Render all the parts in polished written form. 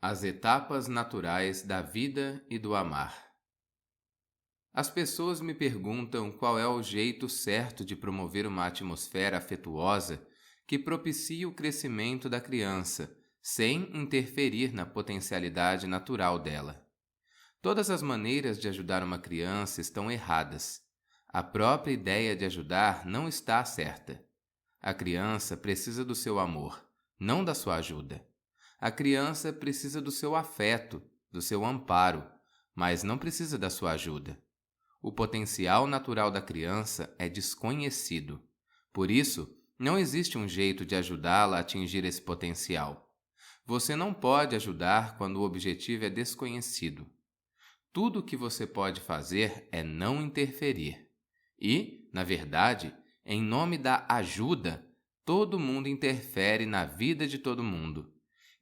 As etapas naturais da vida e do amar. As pessoas me perguntam qual é o jeito certo de promover uma atmosfera afetuosa que propicie o crescimento da criança, sem interferir na potencialidade natural dela. Todas as maneiras de ajudar uma criança estão erradas. A própria ideia de ajudar não está certa. A criança precisa do seu amor, não da sua ajuda. A criança precisa do seu afeto, do seu amparo, mas não precisa da sua ajuda. O potencial natural da criança é desconhecido. Por isso, não existe um jeito de ajudá-la a atingir esse potencial. Você não pode ajudar quando o objetivo é desconhecido. Tudo o que você pode fazer é não interferir. E, na verdade, em nome da ajuda, todo mundo interfere na vida de todo mundo.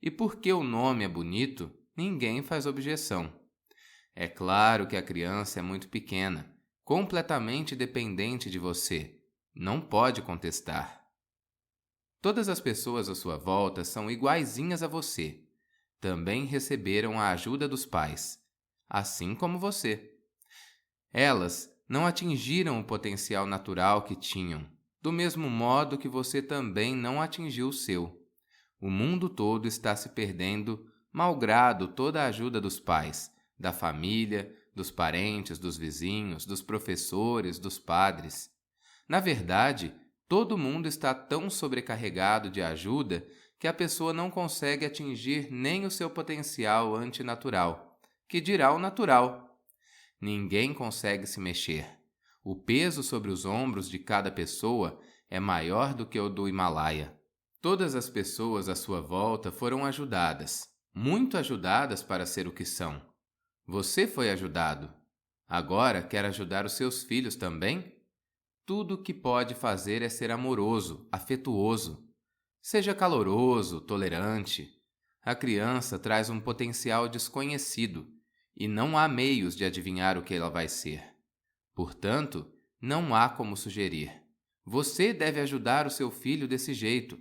E porque o nome é bonito, ninguém faz objeção. É claro que a criança é muito pequena, completamente dependente de você. Não pode contestar. Todas as pessoas à sua volta são iguaizinhas a você. Também receberam a ajuda dos pais, assim como você. Elas não atingiram o potencial natural que tinham, do mesmo modo que você também não atingiu o seu. O mundo todo está se perdendo, malgrado toda a ajuda dos pais, da família, dos parentes, dos vizinhos, dos professores, dos padres. Na verdade, todo mundo está tão sobrecarregado de ajuda que a pessoa não consegue atingir nem o seu potencial antinatural, que dirá o natural. Ninguém consegue se mexer. O peso sobre os ombros de cada pessoa é maior do que o do Himalaia. Todas as pessoas à sua volta foram ajudadas, muito ajudadas para ser o que são. Você foi ajudado. Agora quer ajudar os seus filhos também? Tudo o que pode fazer é ser amoroso, afetuoso. Seja caloroso, tolerante. A criança traz um potencial desconhecido e não há meios de adivinhar o que ela vai ser. Portanto, não há como sugerir. Você deve ajudar o seu filho desse jeito.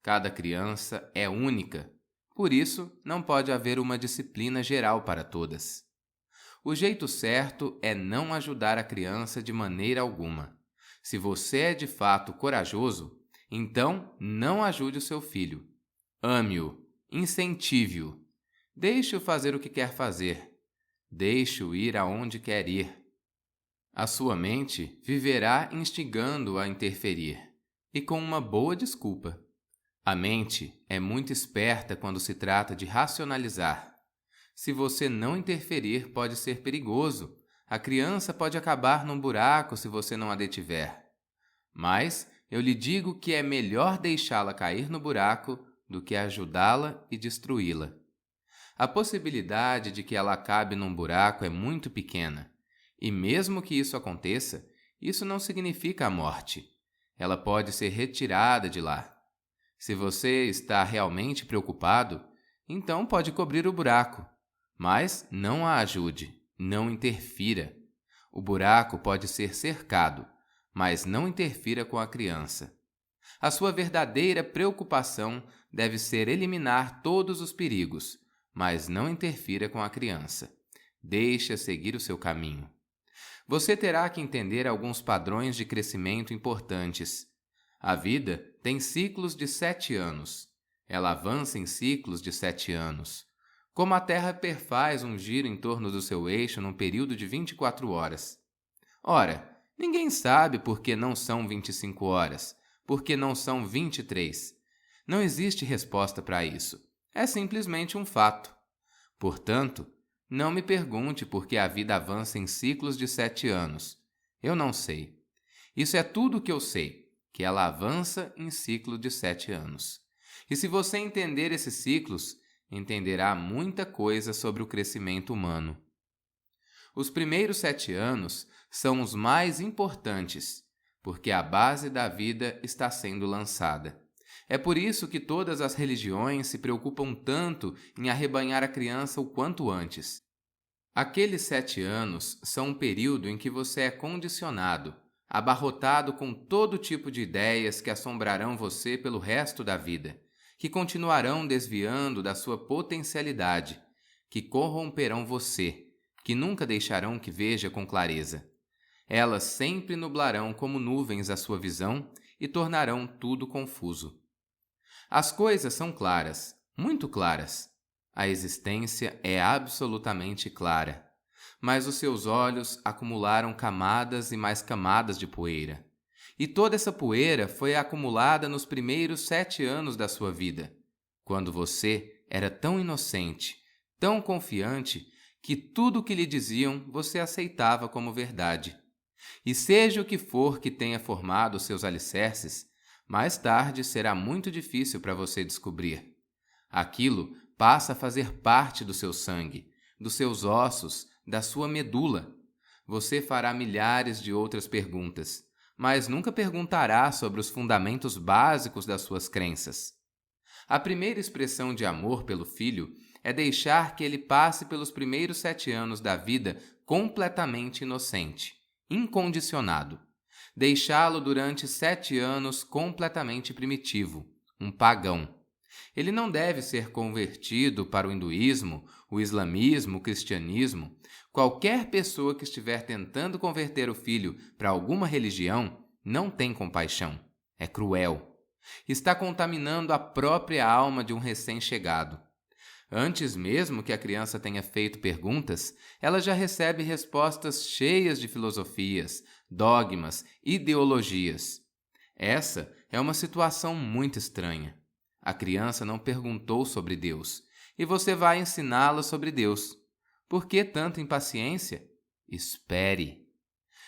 Cada criança é única, por isso não pode haver uma disciplina geral para todas. O jeito certo é não ajudar a criança de maneira alguma. Se você é de fato corajoso, então não ajude o seu filho. Ame-o, incentive-o. Deixe-o fazer o que quer fazer. Deixe-o ir aonde quer ir. A sua mente viverá instigando-o a interferir, e com uma boa desculpa. A mente é muito esperta quando se trata de racionalizar. Se você não interferir, pode ser perigoso. A criança pode acabar num buraco se você não a detiver. Mas eu lhe digo que é melhor deixá-la cair no buraco do que ajudá-la e destruí-la. A possibilidade de que ela acabe num buraco é muito pequena. E mesmo que isso aconteça, isso não significa a morte. Ela pode ser retirada de lá. Se você está realmente preocupado, então pode cobrir o buraco. Mas não a ajude, não interfira. O buraco pode ser cercado, mas não interfira com a criança. A sua verdadeira preocupação deve ser eliminar todos os perigos, mas não interfira com a criança. Deixe-a seguir o seu caminho. Você terá que entender alguns padrões de crescimento importantes. A vida tem ciclos de 7 anos. Ela avança em ciclos de 7 anos. Como a Terra perfaz um giro em torno do seu eixo num período de 24 horas. Ora, ninguém sabe por que não são 25 horas, por que não são 23. Não existe resposta para isso. É simplesmente um fato. Portanto, não me pergunte por que a vida avança em ciclos de 7 anos. Eu não sei. Isso é tudo o que eu sei, que ela avança em ciclo de 7 anos. E se você entender esses ciclos, entenderá muita coisa sobre o crescimento humano. Os primeiros 7 anos são os mais importantes, porque a base da vida está sendo lançada. É por isso que todas as religiões se preocupam tanto em arrebanhar a criança o quanto antes. Aqueles 7 anos são um período em que você é condicionado, abarrotado com todo tipo de ideias que assombrarão você pelo resto da vida, que continuarão desviando da sua potencialidade, que corromperão você, que nunca deixarão que veja com clareza. Elas sempre nublarão como nuvens a sua visão e tornarão tudo confuso. As coisas são claras, muito claras. A existência é absolutamente clara. Mas os seus olhos acumularam camadas e mais camadas de poeira. E toda essa poeira foi acumulada nos primeiros 7 anos da sua vida, quando você era tão inocente, tão confiante, que tudo o que lhe diziam você aceitava como verdade. E seja o que for que tenha formado os seus alicerces, mais tarde será muito difícil para você descobrir. Aquilo passa a fazer parte do seu sangue, dos seus ossos, da sua medula. Você fará milhares de outras perguntas, mas nunca perguntará sobre os fundamentos básicos das suas crenças. A primeira expressão de amor pelo filho é deixar que ele passe pelos primeiros 7 anos da vida completamente inocente, incondicionado. Deixá-lo durante 7 anos completamente primitivo, um pagão. Ele não deve ser convertido para o hinduísmo, o islamismo, o cristianismo. Qualquer pessoa que estiver tentando converter o filho para alguma religião não tem compaixão. É cruel. Está contaminando a própria alma de um recém-chegado. Antes mesmo que a criança tenha feito perguntas, ela já recebe respostas cheias de filosofias, dogmas, ideologias. Essa é uma situação muito estranha. A criança não perguntou sobre Deus, e você vai ensiná-la sobre Deus. Por que tanta impaciência? Espere.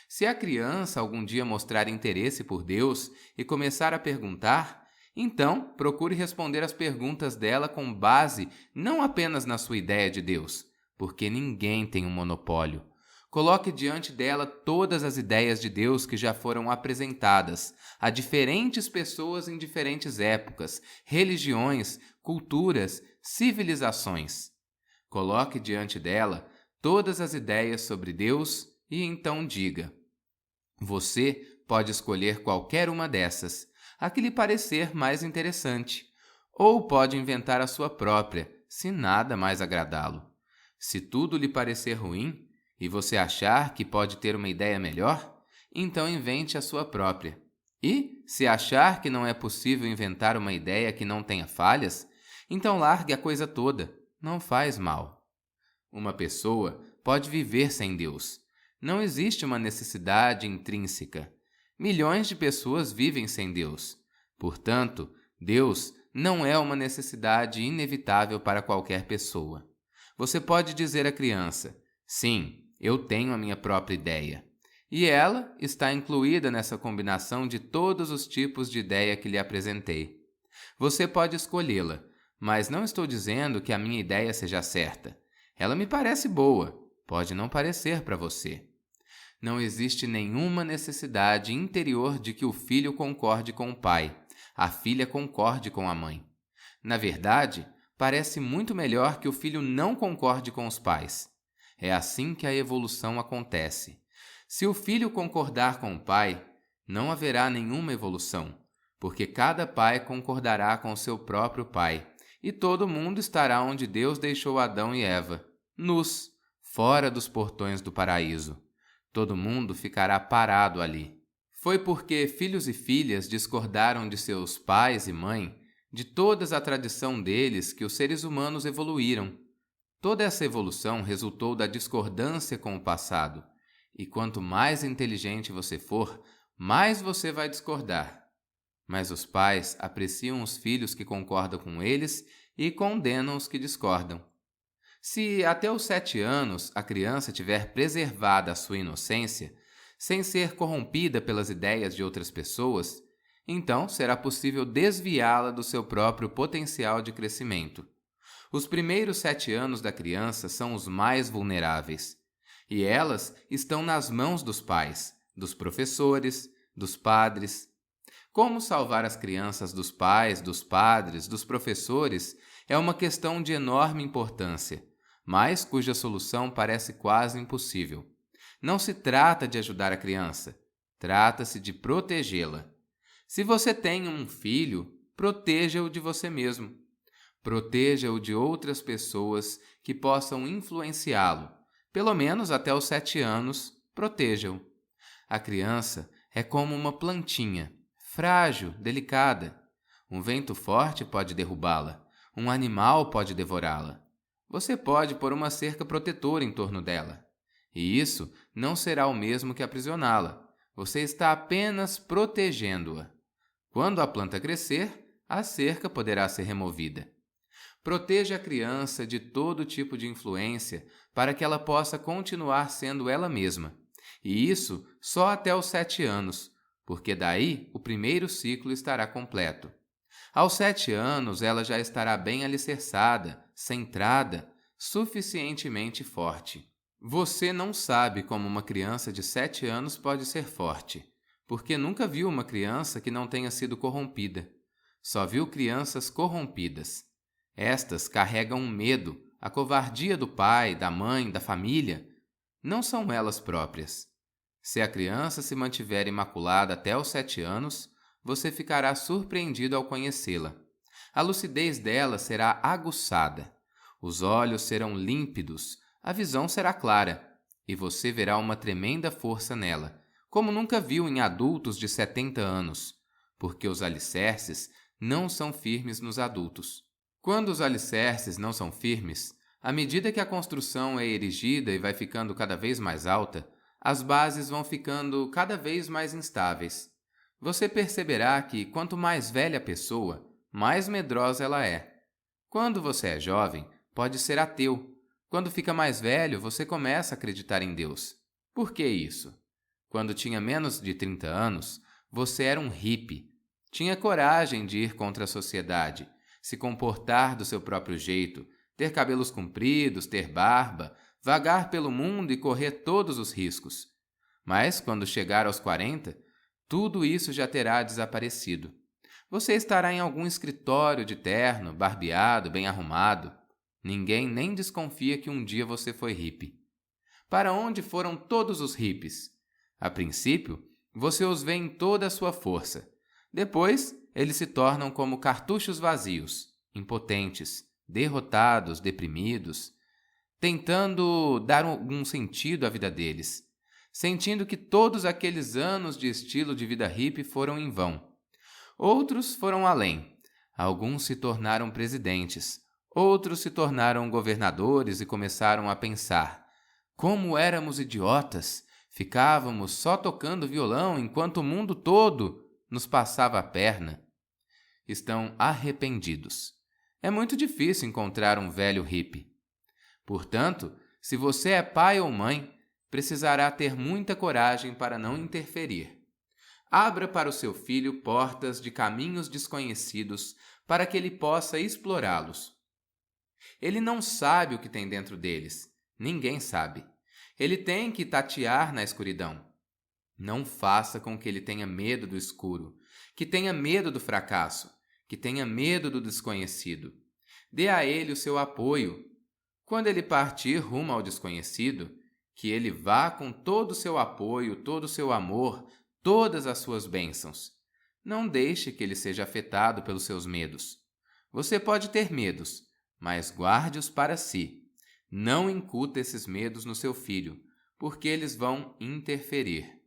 Se a criança algum dia mostrar interesse por Deus e começar a perguntar, então procure responder as perguntas dela com base não apenas na sua ideia de Deus, porque ninguém tem um monopólio. Coloque diante dela todas as ideias de Deus que já foram apresentadas a diferentes pessoas em diferentes épocas, religiões, culturas, civilizações. Coloque diante dela todas as ideias sobre Deus e então diga: você pode escolher qualquer uma dessas, a que lhe parecer mais interessante, ou pode inventar a sua própria, se nada mais agradá-lo. Se tudo lhe parecer ruim, e você achar que pode ter uma ideia melhor, então invente a sua própria. E, se achar que não é possível inventar uma ideia que não tenha falhas, então largue a coisa toda, não faz mal. Uma pessoa pode viver sem Deus. Não existe uma necessidade intrínseca. Milhões de pessoas vivem sem Deus. Portanto, Deus não é uma necessidade inevitável para qualquer pessoa. Você pode dizer à criança: sim, eu tenho a minha própria ideia. E ela está incluída nessa combinação de todos os tipos de ideia que lhe apresentei. Você pode escolhê-la, mas não estou dizendo que a minha ideia seja certa. Ela me parece boa, pode não parecer para você. Não existe nenhuma necessidade interior de que o filho concorde com o pai, a filha concorde com a mãe. Na verdade, parece muito melhor que o filho não concorde com os pais. É assim que a evolução acontece. Se o filho concordar com o pai, não haverá nenhuma evolução, porque cada pai concordará com seu próprio pai, e todo mundo estará onde Deus deixou Adão e Eva, nus, fora dos portões do paraíso. Todo mundo ficará parado ali. Foi porque filhos e filhas discordaram de seus pais e mãe, de toda a tradição deles, que os seres humanos evoluíram. Toda essa evolução resultou da discordância com o passado, e quanto mais inteligente você for, mais você vai discordar. Mas os pais apreciam os filhos que concordam com eles e condenam os que discordam. Se até os 7 anos a criança tiver preservada a sua inocência, sem ser corrompida pelas ideias de outras pessoas, então será possível desviá-la do seu próprio potencial de crescimento. Os primeiros 7 anos da criança são os mais vulneráveis, e elas estão nas mãos dos pais, dos professores, dos padres. Como salvar as crianças dos pais, dos padres, dos professores é uma questão de enorme importância, mas cuja solução parece quase impossível. Não se trata de ajudar a criança, trata-se de protegê-la. Se você tem um filho, proteja-o de você mesmo. Proteja-o de outras pessoas que possam influenciá-lo. Pelo menos até os 7 anos, proteja-o. A criança é como uma plantinha, frágil, delicada. Um vento forte pode derrubá-la. Um animal pode devorá-la. Você pode pôr uma cerca protetora em torno dela. E isso não será o mesmo que aprisioná-la. Você está apenas protegendo-a. Quando a planta crescer, a cerca poderá ser removida. Proteja a criança de todo tipo de influência para que ela possa continuar sendo ela mesma. E isso só até os 7 anos, porque daí o primeiro ciclo estará completo. Aos 7 anos, ela já estará bem alicerçada, centrada, suficientemente forte. Você não sabe como uma criança de 7 anos pode ser forte, porque nunca viu uma criança que não tenha sido corrompida. Só viu crianças corrompidas. Estas carregam o medo, a covardia do pai, da mãe, da família. Não são elas próprias. Se a criança se mantiver imaculada até os 7 anos, você ficará surpreendido ao conhecê-la. A lucidez dela será aguçada. Os olhos serão límpidos, a visão será clara, e você verá uma tremenda força nela, como nunca viu em adultos de 70 anos, porque os alicerces não são firmes nos adultos. Quando os alicerces não são firmes, à medida que a construção é erigida e vai ficando cada vez mais alta, as bases vão ficando cada vez mais instáveis. Você perceberá que quanto mais velha a pessoa, mais medrosa ela é. Quando você é jovem, pode ser ateu. Quando fica mais velho, você começa a acreditar em Deus. Por que isso? Quando tinha menos de 30 anos, você era um hippie. Tinha coragem de ir contra a sociedade, se comportar do seu próprio jeito, ter cabelos compridos, ter barba, vagar pelo mundo e correr todos os riscos. Mas, quando chegar aos 40, tudo isso já terá desaparecido. Você estará em algum escritório de terno, barbeado, bem arrumado. Ninguém nem desconfia que um dia você foi hippie. Para onde foram todos os hippies? A princípio, você os vê em toda a sua força. Depois, eles se tornam como cartuchos vazios, impotentes, derrotados, deprimidos, tentando dar algum sentido à vida deles, sentindo que todos aqueles anos de estilo de vida hippie foram em vão. Outros foram além. Alguns se tornaram presidentes, outros se tornaram governadores e começaram a pensar: como éramos idiotas! Ficávamos só tocando violão enquanto o mundo todo nos passava a perna. Estão arrependidos. É muito difícil encontrar um velho hippie. Portanto, se você é pai ou mãe, precisará ter muita coragem para não interferir. Abra para o seu filho portas de caminhos desconhecidos para que ele possa explorá-los. Ele não sabe o que tem dentro deles. Ninguém sabe. Ele tem que tatear na escuridão. Não faça com que ele tenha medo do escuro, que tenha medo do fracasso, que tenha medo do desconhecido. Dê a ele o seu apoio. Quando ele partir rumo ao desconhecido, que ele vá com todo o seu apoio, todo o seu amor, todas as suas bênçãos. Não deixe que ele seja afetado pelos seus medos. Você pode ter medos, mas guarde-os para si. Não incuta esses medos no seu filho, porque eles vão interferir.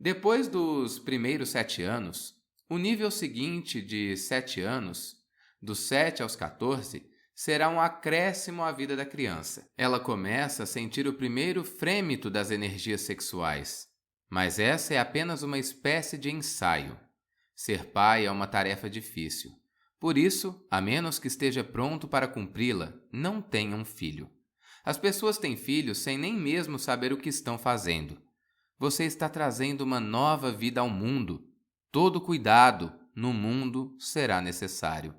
Depois dos primeiros 7 anos, o nível seguinte de 7 anos, dos 7 aos 14, será um acréscimo à vida da criança. Ela começa a sentir o primeiro frêmito das energias sexuais. Mas essa é apenas uma espécie de ensaio. Ser pai é uma tarefa difícil. Por isso, a menos que esteja pronto para cumpri-la, não tenha um filho. As pessoas têm filhos sem nem mesmo saber o que estão fazendo. Você está trazendo uma nova vida ao mundo. Todo cuidado no mundo será necessário.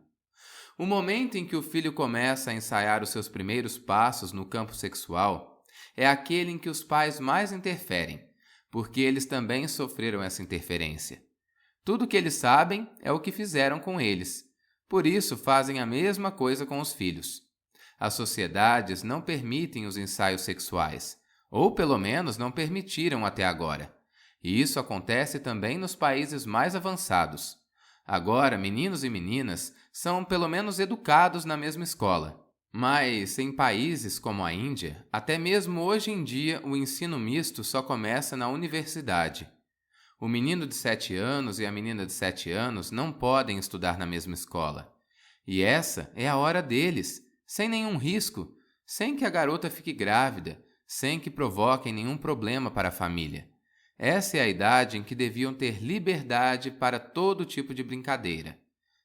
O momento em que o filho começa a ensaiar os seus primeiros passos no campo sexual é aquele em que os pais mais interferem, porque eles também sofreram essa interferência. Tudo o que eles sabem é o que fizeram com eles. Por isso, fazem a mesma coisa com os filhos. As sociedades não permitem os ensaios sexuais, ou pelo menos não permitiram até agora. E isso acontece também nos países mais avançados. Agora, meninos e meninas são pelo menos educados na mesma escola. Mas, em países como a Índia, até mesmo hoje em dia, o ensino misto só começa na universidade. O menino de 7 anos e a menina de 7 anos não podem estudar na mesma escola. E essa é a hora deles, sem nenhum risco, sem que a garota fique grávida, sem que provoquem nenhum problema para a família. Essa é a idade em que deviam ter liberdade para todo tipo de brincadeira.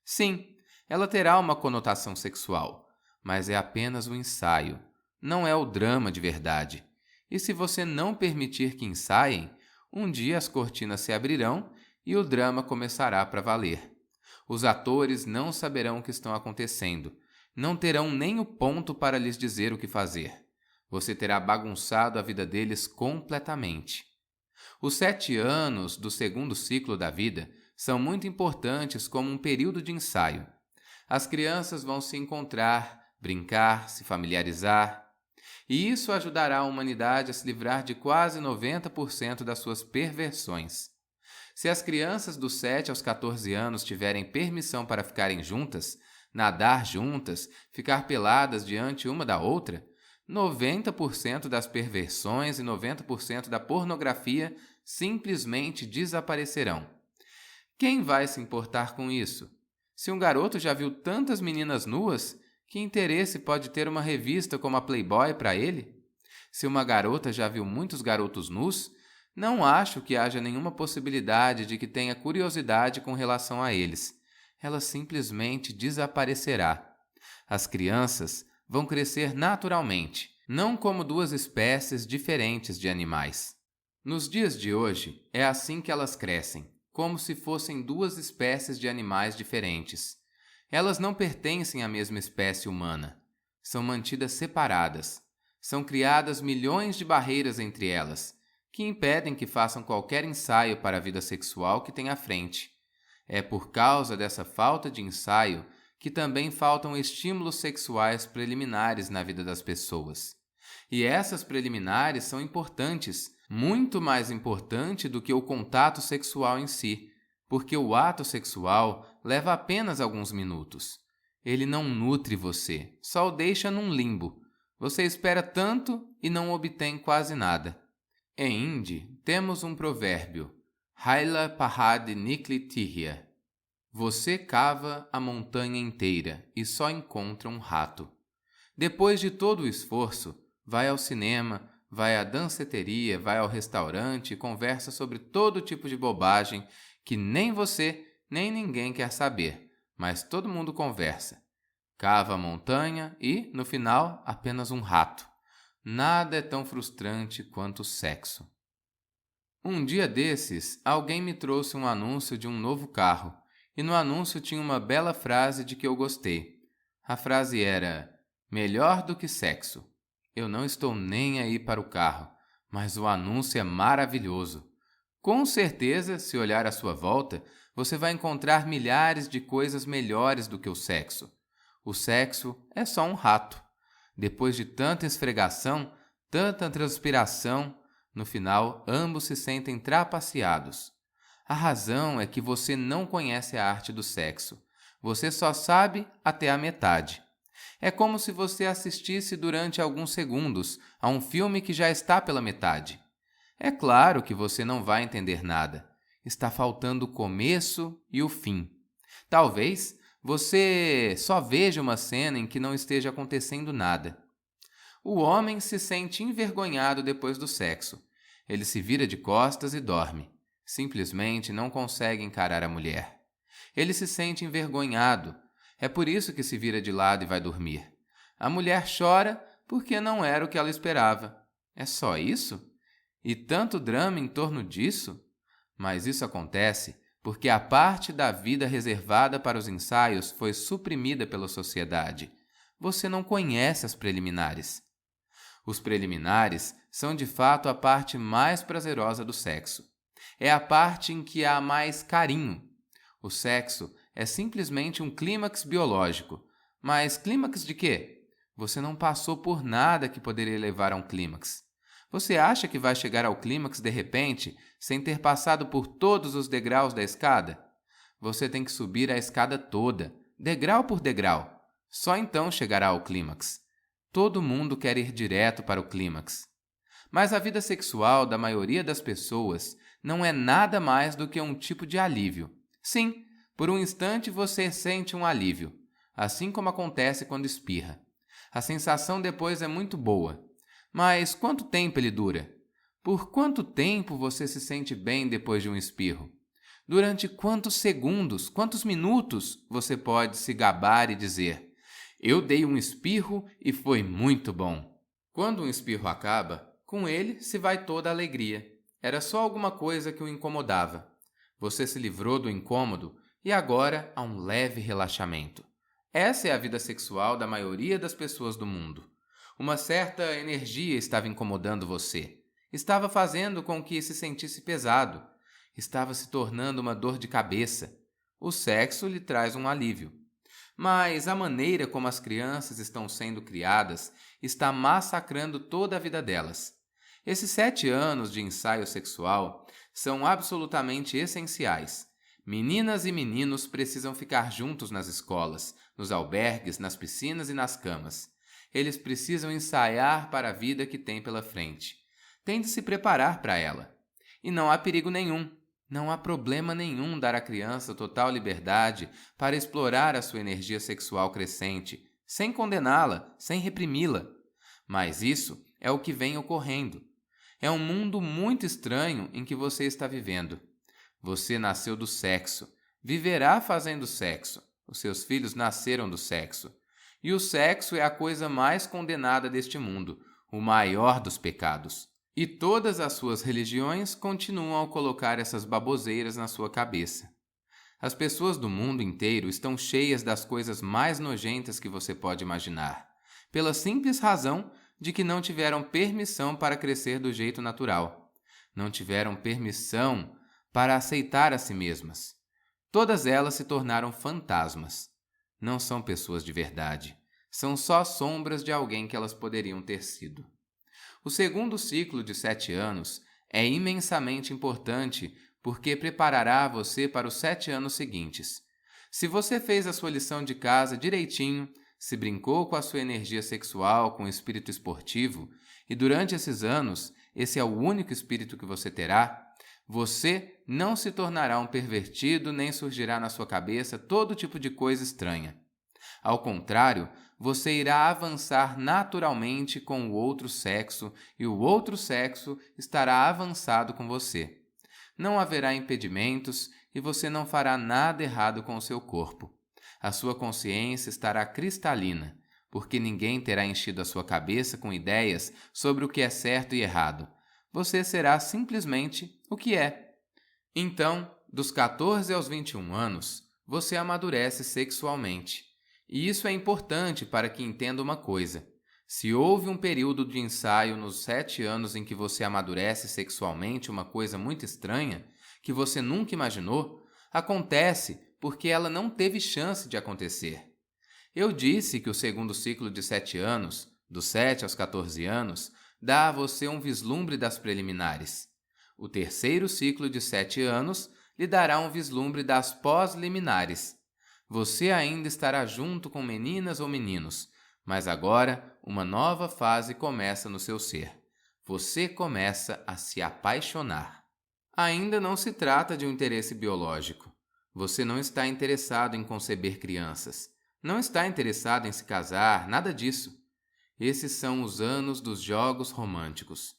Sim, ela terá uma conotação sexual, mas é apenas um ensaio, não é o drama de verdade. E se você não permitir que ensaiem, um dia as cortinas se abrirão e o drama começará para valer. Os atores não saberão o que estão acontecendo, não terão nem o ponto para lhes dizer o que fazer. Você terá bagunçado a vida deles completamente. Os 7 anos do segundo ciclo da vida são muito importantes como um período de ensaio. As crianças vão se encontrar, brincar, se familiarizar, e isso ajudará a humanidade a se livrar de quase 90% das suas perversões. Se as crianças dos 7 aos 14 anos tiverem permissão para ficarem juntas, nadar juntas, ficar peladas diante uma da outra, 90% das perversões e 90% da pornografia simplesmente desaparecerão. Quem vai se importar com isso? Se um garoto já viu tantas meninas nuas, que interesse pode ter uma revista como a Playboy para ele? Se uma garota já viu muitos garotos nus, não acho que haja nenhuma possibilidade de que tenha curiosidade com relação a eles. Ela simplesmente desaparecerá. As crianças vão crescer naturalmente, não como duas espécies diferentes de animais. Nos dias de hoje, é assim que elas crescem, como se fossem duas espécies de animais diferentes. Elas não pertencem à mesma espécie humana. São mantidas separadas. São criadas milhões de barreiras entre elas, que impedem que façam qualquer ensaio para a vida sexual que tem à frente. É por causa dessa falta de ensaio que também faltam estímulos sexuais preliminares na vida das pessoas. E essas preliminares são importantes, muito mais importante do que o contato sexual em si, porque o ato sexual leva apenas alguns minutos. Ele não nutre você, só o deixa num limbo. Você espera tanto e não obtém quase nada. Em hindi, temos um provérbio, Haila Pahad Nikli Tihya. Você cava a montanha inteira e só encontra um rato. Depois de todo o esforço, vai ao cinema, vai à danceteria, vai ao restaurante e conversa sobre todo tipo de bobagem que nem você, nem ninguém quer saber, mas todo mundo conversa. Cava a montanha e, no final, apenas um rato. Nada é tão frustrante quanto o sexo. Um dia desses, alguém me trouxe um anúncio de um novo carro, e no anúncio tinha uma bela frase de que eu gostei. A frase era: melhor do que sexo. Eu não estou nem aí para o carro, mas o anúncio é maravilhoso. Com certeza, se olhar à sua volta, você vai encontrar milhares de coisas melhores do que o sexo. O sexo é só um rato. Depois de tanta esfregação, tanta transpiração, no final ambos se sentem trapaceados. A razão é que você não conhece a arte do sexo. Você só sabe até a metade. É como se você assistisse durante alguns segundos a um filme que já está pela metade. É claro que você não vai entender nada. Está faltando o começo e o fim. Talvez você só veja uma cena em que não esteja acontecendo nada. O homem se sente envergonhado depois do sexo. Ele se vira de costas e dorme. Simplesmente não consegue encarar a mulher. Ele se sente envergonhado. É por isso que se vira de lado e vai dormir. A mulher chora porque não era o que ela esperava. É só isso? E tanto drama em torno disso? Mas isso acontece porque a parte da vida reservada para os ensaios foi suprimida pela sociedade. Você não conhece as preliminares. Os preliminares são de fato a parte mais prazerosa do sexo. É a parte em que há mais carinho. O sexo é simplesmente um clímax biológico. Mas clímax de quê? Você não passou por nada que poderia levar a um clímax. Você acha que vai chegar ao clímax de repente, sem ter passado por todos os degraus da escada? Você tem que subir a escada toda, degrau por degrau. Só então chegará ao clímax. Todo mundo quer ir direto para o clímax. Mas a vida sexual da maioria das pessoas não é nada mais do que um tipo de alívio. Sim, por um instante você sente um alívio, assim como acontece quando espirra. A sensação depois é muito boa. Mas quanto tempo ele dura? Por quanto tempo você se sente bem depois de um espirro? Durante quantos segundos, quantos minutos você pode se gabar e dizer: eu dei um espirro e foi muito bom? Quando um espirro acaba, com ele se vai toda a alegria. Era só alguma coisa que o incomodava. Você se livrou do incômodo e agora há um leve relaxamento. Essa é a vida sexual da maioria das pessoas do mundo. Uma certa energia estava incomodando você. Estava fazendo com que se sentisse pesado. Estava se tornando uma dor de cabeça. O sexo lhe traz um alívio. Mas a maneira como as crianças estão sendo criadas está massacrando toda a vida delas. Esses 7 anos de ensaio sexual são absolutamente essenciais. Meninas e meninos precisam ficar juntos nas escolas, nos albergues, nas piscinas e nas camas. Eles precisam ensaiar para a vida que tem pela frente. Tem de se preparar para ela. E não há perigo nenhum. Não há problema nenhum dar à criança total liberdade para explorar a sua energia sexual crescente, sem condená-la, sem reprimi-la. Mas isso é o que vem ocorrendo. É um mundo muito estranho em que você está vivendo. Você nasceu do sexo, viverá fazendo sexo. Os seus filhos nasceram do sexo. E o sexo é a coisa mais condenada deste mundo, o maior dos pecados. E todas as suas religiões continuam a colocar essas baboseiras na sua cabeça. As pessoas do mundo inteiro estão cheias das coisas mais nojentas que você pode imaginar, pela simples razão de que não tiveram permissão para crescer do jeito natural. Não tiveram permissão para aceitar a si mesmas. Todas elas se tornaram fantasmas. Não são pessoas de verdade. São só sombras de alguém que elas poderiam ter sido. O segundo ciclo de 7 anos é imensamente importante porque preparará você para os 7 anos seguintes. Se você fez a sua lição de casa direitinho, se brincou com a sua energia sexual com o espírito esportivo, e durante esses anos, esse é o único espírito que você terá, você não se tornará um pervertido nem surgirá na sua cabeça todo tipo de coisa estranha. Ao contrário, você irá avançar naturalmente com o outro sexo e o outro sexo estará avançado com você. Não haverá impedimentos e você não fará nada errado com o seu corpo. A sua consciência estará cristalina, porque ninguém terá enchido a sua cabeça com ideias sobre o que é certo e errado. Você será simplesmente o que é. Então, dos 14 aos 21 anos, você amadurece sexualmente. E isso é importante para que entenda uma coisa. Se houve um período de ensaio nos 7 anos em que você amadurece sexualmente uma coisa muito estranha, que você nunca imaginou, acontece porque ela não teve chance de acontecer. Eu disse que o segundo ciclo de 7 anos, dos 7 aos 14 anos, dá a você um vislumbre das preliminares. O terceiro ciclo de 7 anos lhe dará um vislumbre das pós-liminares. Você ainda estará junto com meninas ou meninos, mas agora uma nova fase começa no seu ser. Você começa a se apaixonar. Ainda não se trata de um interesse biológico. Você não está interessado em conceber crianças. Não está interessado em se casar, nada disso. Esses são os anos dos jogos românticos.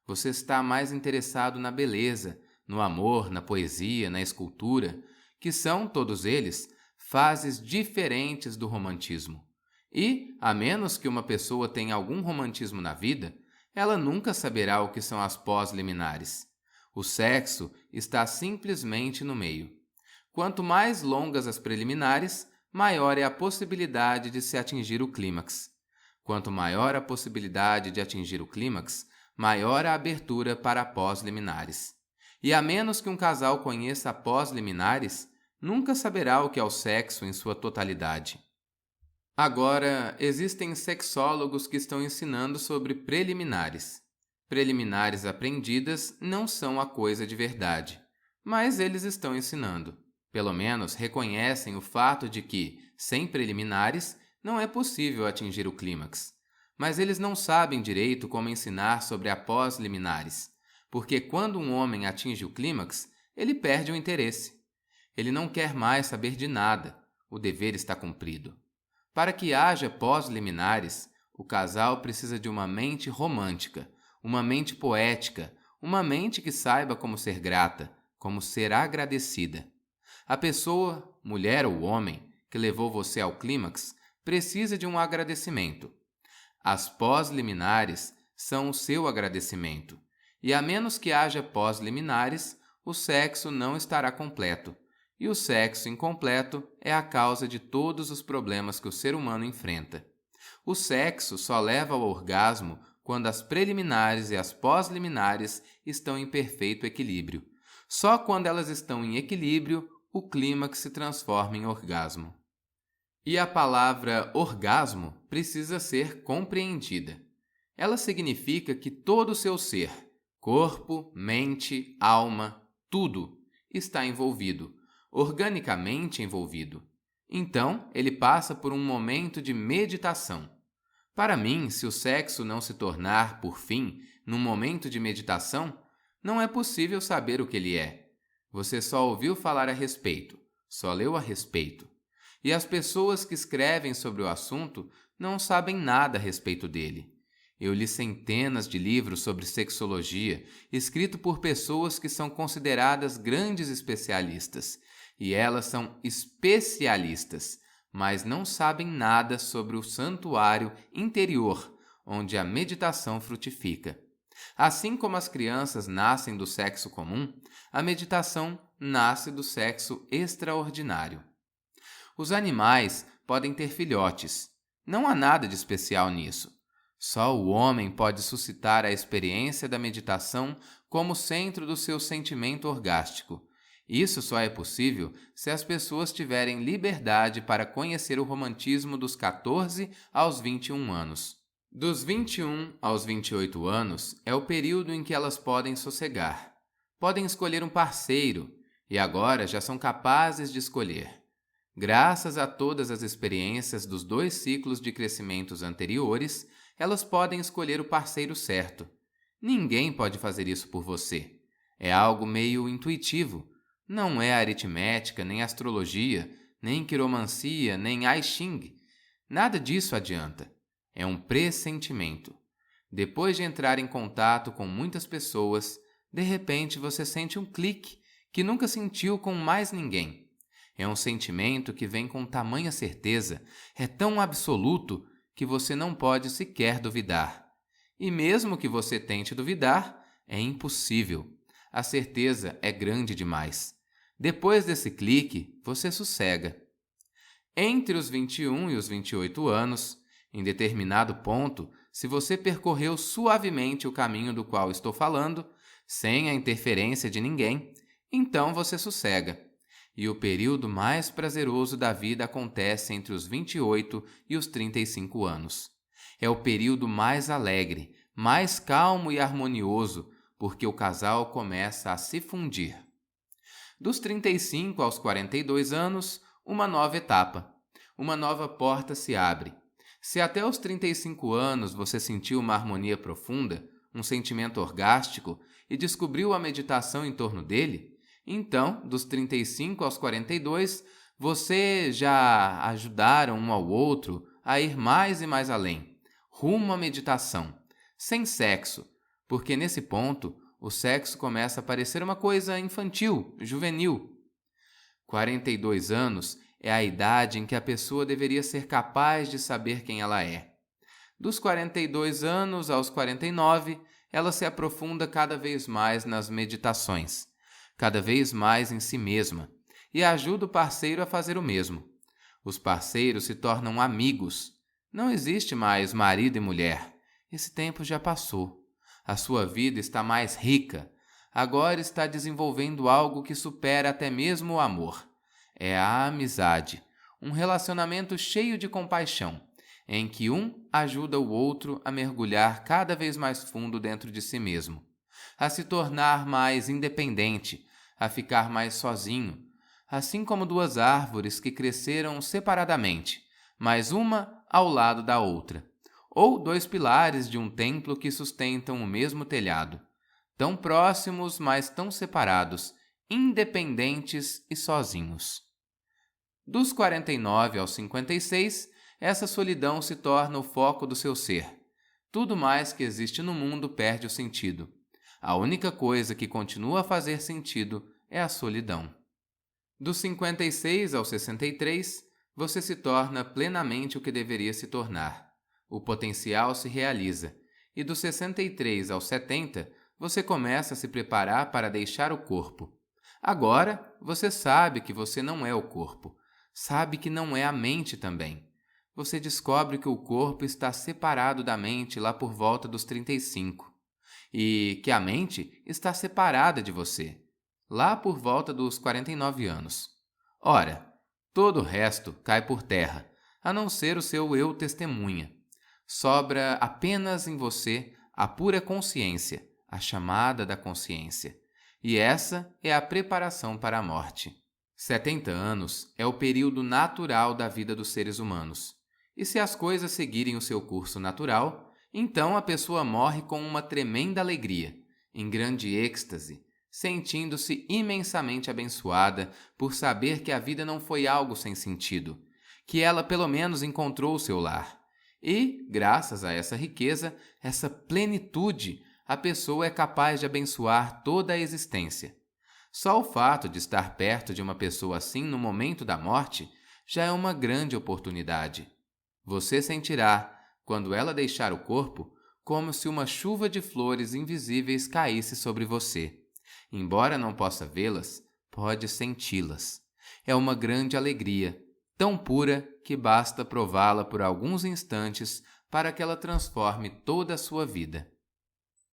Você está mais interessado na beleza, no amor, na poesia, na escultura, que são, todos eles, fases diferentes do romantismo. E, a menos que uma pessoa tenha algum romantismo na vida, ela nunca saberá o que são as pós-liminares. O sexo está simplesmente no meio. Quanto mais longas as preliminares, maior é a possibilidade de se atingir o clímax. Quanto maior a possibilidade de atingir o clímax, maior a abertura para pós-liminares. E a menos que um casal conheça pós-liminares, nunca saberá o que é o sexo em sua totalidade. Agora, existem sexólogos que estão ensinando sobre preliminares. Preliminares aprendidas não são a coisa de verdade, mas eles estão ensinando. Pelo menos reconhecem o fato de que, sem preliminares, não é possível atingir o clímax. Mas eles não sabem direito como ensinar sobre a pós-liminares, porque quando um homem atinge o clímax, ele perde o interesse. Ele não quer mais saber de nada, o dever está cumprido. Para que haja pós-liminares, o casal precisa de uma mente romântica, uma mente poética, uma mente que saiba como ser grata, como ser agradecida. A pessoa, mulher ou homem, que levou você ao clímax, precisa de um agradecimento. As pós-liminares são o seu agradecimento. E a menos que haja pós-liminares, o sexo não estará completo. E o sexo incompleto é a causa de todos os problemas que o ser humano enfrenta. O sexo só leva ao orgasmo quando as preliminares e as pós-liminares estão em perfeito equilíbrio. Só quando elas estão em equilíbrio, o clímax se transforma em orgasmo. E a palavra orgasmo precisa ser compreendida. Ela significa que todo o seu ser, corpo, mente, alma, tudo, está envolvido, organicamente envolvido. Então, ele passa por um momento de meditação. Para mim, se o sexo não se tornar, por fim, num momento de meditação, não é possível saber o que ele é. Você só ouviu falar a respeito, só leu a respeito. E as pessoas que escrevem sobre o assunto não sabem nada a respeito dele. Eu li centenas de livros sobre sexologia, escritos por pessoas que são consideradas grandes especialistas. E elas são especialistas, mas não sabem nada sobre o santuário interior, onde a meditação frutifica. Assim como as crianças nascem do sexo comum, a meditação nasce do sexo extraordinário. Os animais podem ter filhotes. Não há nada de especial nisso. Só o homem pode suscitar a experiência da meditação como centro do seu sentimento orgástico. Isso só é possível se as pessoas tiverem liberdade para conhecer o romantismo dos 14 aos 21 anos. Dos 21 aos 28 anos é o período em que elas podem sossegar. Podem escolher um parceiro e agora já são capazes de escolher. Graças a todas as experiências dos 2 ciclos de crescimentos anteriores, elas podem escolher o parceiro certo. Ninguém pode fazer isso por você. É algo meio intuitivo. Não é aritmética, nem astrologia, nem quiromancia, nem I Ching. Nada disso adianta. É um pressentimento. Depois de entrar em contato com muitas pessoas, de repente você sente um clique que nunca sentiu com mais ninguém. É um sentimento que vem com tamanha certeza, é tão absoluto que você não pode sequer duvidar. E mesmo que você tente duvidar, é impossível. A certeza é grande demais. Depois desse clique, você sossega. Entre os 21 e os 28 anos, em determinado ponto, se você percorreu suavemente o caminho do qual estou falando, sem a interferência de ninguém, então você sossega. E o período mais prazeroso da vida acontece entre os 28 e os 35 anos. É o período mais alegre, mais calmo e harmonioso, porque o casal começa a se fundir. Dos 35 aos 42 anos, uma nova etapa. Uma nova porta se abre. Se até os 35 anos você sentiu uma harmonia profunda, um sentimento orgástico e descobriu a meditação em torno dele, então, dos 35 aos 42, você já ajudaram um ao outro a ir mais e mais além, rumo à meditação, sem sexo, porque nesse ponto o sexo começa a parecer uma coisa infantil, juvenil. 42 anos é a idade em que a pessoa deveria ser capaz de saber quem ela é. Dos 42 anos aos 49, ela se aprofunda cada vez mais nas meditações, cada vez mais em si mesma, e ajuda o parceiro a fazer o mesmo. Os parceiros se tornam amigos. Não existe mais marido e mulher. Esse tempo já passou. A sua vida está mais rica. Agora está desenvolvendo algo que supera até mesmo o amor. É a amizade, um relacionamento cheio de compaixão, em que um ajuda o outro a mergulhar cada vez mais fundo dentro de si mesmo, a se tornar mais independente, a ficar mais sozinho, assim como duas árvores que cresceram separadamente, mas uma ao lado da outra, ou dois pilares de um templo que sustentam o mesmo telhado, tão próximos, mas tão separados, independentes e sozinhos. Dos 49 aos 56, essa solidão se torna o foco do seu ser. Tudo mais que existe no mundo perde o sentido. A única coisa que continua a fazer sentido é a solidão. Dos 56 aos 63, você se torna plenamente o que deveria se tornar. O potencial se realiza. E dos 63 aos 70, você começa a se preparar para deixar o corpo. Agora, você sabe que você não é o corpo. Sabe que não é a mente também. Você descobre que o corpo está separado da mente lá por volta dos 35. E que a mente está separada de você, lá por volta dos 49 anos. Ora, todo o resto cai por terra, a não ser o seu eu testemunha. Sobra apenas em você a pura consciência, a chamada da consciência. E essa é a preparação para a morte. 70 anos é o período natural da vida dos seres humanos. E se as coisas seguirem o seu curso natural, então a pessoa morre com uma tremenda alegria, em grande êxtase, sentindo-se imensamente abençoada por saber que a vida não foi algo sem sentido, que ela pelo menos encontrou o seu lar. E, graças a essa riqueza, essa plenitude, a pessoa é capaz de abençoar toda a existência. Só o fato de estar perto de uma pessoa assim no momento da morte já é uma grande oportunidade. Você sentirá, quando ela deixar o corpo, como se uma chuva de flores invisíveis caísse sobre você. Embora não possa vê-las, pode senti-las. É uma grande alegria, tão pura que basta prová-la por alguns instantes para que ela transforme toda a sua vida.